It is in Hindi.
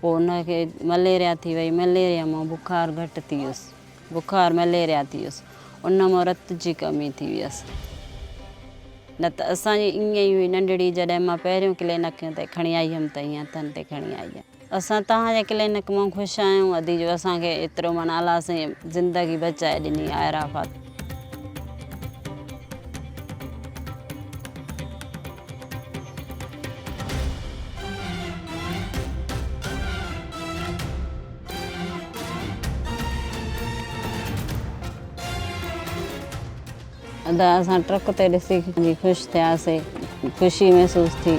पोइ उनखे मलेरिया थी वई, मलेरिया मां बुखार घटि थी वियुसि, बुखार मलेरिया थी वियुसि, उन मां रत जी कमी थी वियसि। न त असांजी ईअं ई हुई नंढड़ी, जॾहिं मां पहिरियों क्लिनिक ते खणी आई हुअमि त ईअं हथनि ते खणी आई हुअमि। असां तव्हांजे क्लिनिक मां ख़ुशि आहियूं, अदी जो असांखे एतिरो माना अलाह साईं ज़िंदगी बचाए ॾिनी आयरा फात। अदा असां ट्रक ते ॾिसी ख़ुशि थियासीं, ख़ुशी महसूस थी।